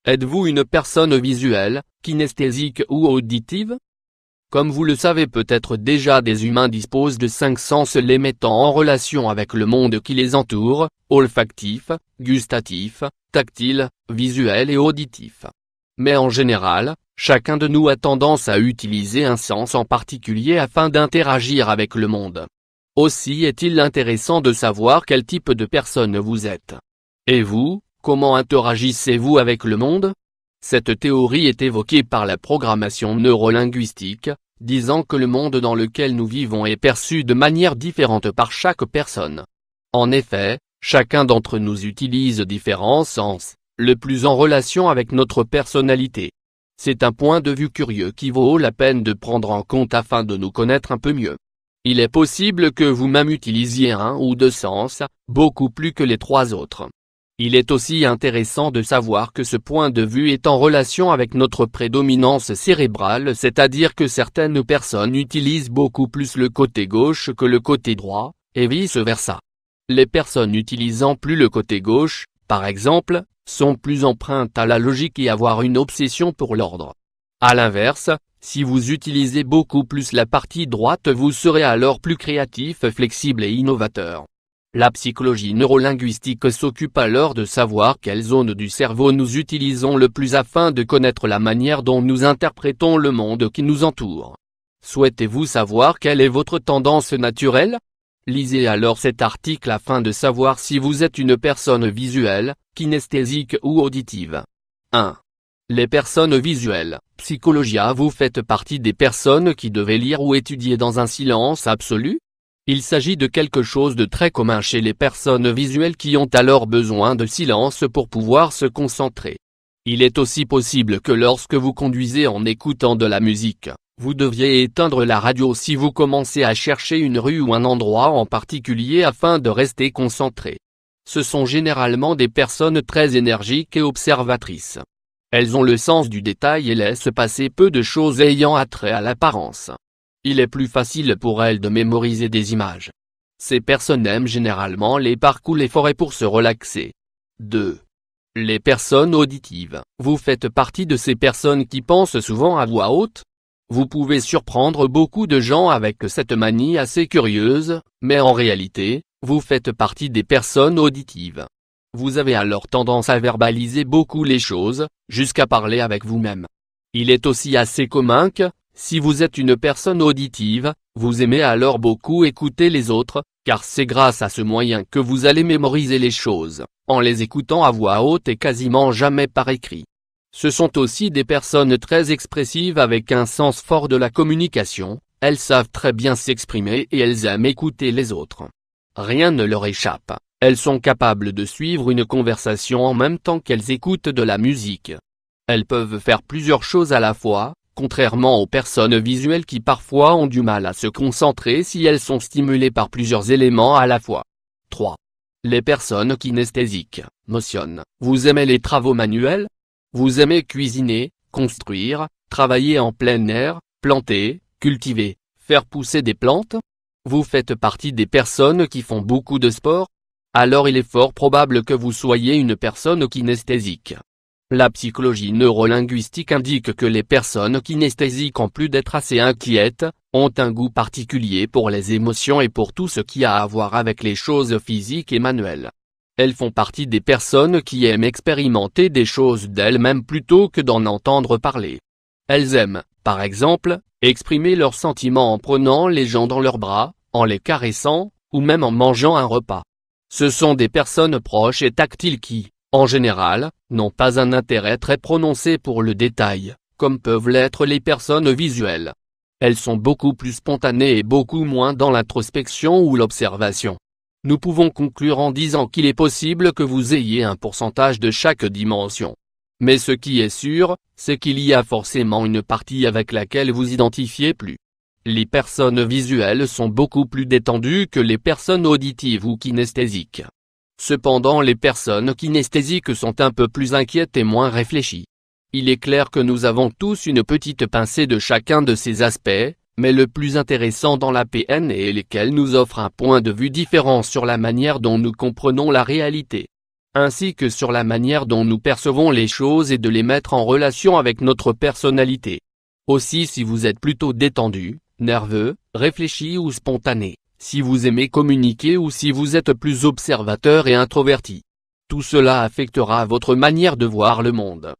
Êtes-vous une personne visuelle, kinesthésique ou auditive? Comme vous le savez peut-être déjà, des humains disposent de 5 sens les mettant en relation avec le monde qui les entoure: olfactif, gustatif, tactile, visuel et auditif. Mais en général, chacun de nous a tendance à utiliser un sens en particulier afin d'interagir avec le monde. Aussi est-il intéressant de savoir quel type de personne vous êtes. Et vous, comment interagissez-vous avec le monde? Cette théorie est évoquée par la programmation neurolinguistique, disant que le monde dans lequel nous vivons est perçu de manière différente par chaque personne. En effet, chacun d'entre nous utilise différents sens, le plus en relation avec notre personnalité. C'est un point de vue curieux qui vaut la peine de prendre en compte afin de nous connaître un peu mieux. Il est possible que vous-même utilisiez un ou deux sens, beaucoup plus que les 3 autres. Il est aussi intéressant de savoir que ce point de vue est en relation avec notre prédominance cérébrale, c'est-à-dire que certaines personnes utilisent beaucoup plus le côté gauche que le côté droit, et vice-versa. Les personnes utilisant plus le côté gauche, par exemple, sont plus empreintes à la logique et avoir une obsession pour l'ordre. À l'inverse, si vous utilisez beaucoup plus la partie droite, vous serez alors plus créatif, flexible et innovateur. La psychologie neurolinguistique s'occupe alors de savoir quelle zone du cerveau nous utilisons le plus afin de connaître la manière dont nous interprétons le monde qui nous entoure. Souhaitez-vous savoir quelle est votre tendance naturelle? Lisez alors cet article afin de savoir si vous êtes une personne visuelle, kinesthésique ou auditive. 1. Les personnes visuelles. Psychologia. Vous faites partie des personnes qui devaient lire ou étudier dans un silence absolu? Il s'agit de quelque chose de très commun chez les personnes visuelles qui ont alors besoin de silence pour pouvoir se concentrer. Il est aussi possible que lorsque vous conduisez en écoutant de la musique, vous deviez éteindre la radio si vous commencez à chercher une rue ou un endroit en particulier afin de rester concentré. Ce sont généralement des personnes très énergiques et observatrices. Elles ont le sens du détail et laissent passer peu de choses ayant attrait à l'apparence. Il est plus facile pour elles de mémoriser des images. Ces personnes aiment généralement les parcs ou les forêts pour se relaxer. 2. Les personnes auditives. Vous faites partie de ces personnes qui pensent souvent à voix haute? Vous pouvez surprendre beaucoup de gens avec cette manie assez curieuse, mais en réalité, vous faites partie des personnes auditives. Vous avez alors tendance à verbaliser beaucoup les choses, jusqu'à parler avec vous-même. Il est aussi assez commun que, si vous êtes une personne auditive, vous aimez alors beaucoup écouter les autres, car c'est grâce à ce moyen que vous allez mémoriser les choses, en les écoutant à voix haute et quasiment jamais par écrit. Ce sont aussi des personnes très expressives avec un sens fort de la communication, elles savent très bien s'exprimer et elles aiment écouter les autres. Rien ne leur échappe, elles sont capables de suivre une conversation en même temps qu'elles écoutent de la musique. Elles peuvent faire plusieurs choses à la fois, contrairement aux personnes visuelles qui parfois ont du mal à se concentrer si elles sont stimulées par plusieurs éléments à la fois. 3. Les personnes kinesthésiques. Motion. Vous aimez les travaux manuels? Vous aimez cuisiner, construire, travailler en plein air, planter, cultiver, faire pousser des plantes? Vous faites partie des personnes qui font beaucoup de sport? Alors il est fort probable que vous soyez une personne kinesthésique. La psychologie neurolinguistique indique que les personnes kinesthésiques, en plus d'être assez inquiètes, ont un goût particulier pour les émotions et pour tout ce qui a à voir avec les choses physiques et manuelles. Elles font partie des personnes qui aiment expérimenter des choses d'elles-mêmes plutôt que d'en entendre parler. Elles aiment, par exemple, exprimer leurs sentiments en prenant les gens dans leurs bras, en les caressant, ou même en mangeant un repas. Ce sont des personnes proches et tactiles qui, en général, n'ont pas un intérêt très prononcé pour le détail, comme peuvent l'être les personnes visuelles. Elles sont beaucoup plus spontanées et beaucoup moins dans l'introspection ou l'observation. Nous pouvons conclure en disant qu'il est possible que vous ayez un pourcentage de chaque dimension. Mais ce qui est sûr, c'est qu'il y a forcément une partie avec laquelle vous identifiez plus. Les personnes visuelles sont beaucoup plus détendues que les personnes auditives ou kinesthésiques. Cependant, les personnes kinesthésiques sont un peu plus inquiètes et moins réfléchies. Il est clair que nous avons tous une petite pincée de chacun de ces aspects, mais le plus intéressant dans la PN est lesquels nous offrent un point de vue différent sur la manière dont nous comprenons la réalité. ainsi que sur la manière dont nous percevons les choses et de les mettre en relation avec notre personnalité. Aussi, si vous êtes plutôt détendu, nerveux, réfléchi ou spontané, si vous aimez communiquer ou si vous êtes plus observateur et introverti. Tout cela affectera votre manière de voir le monde.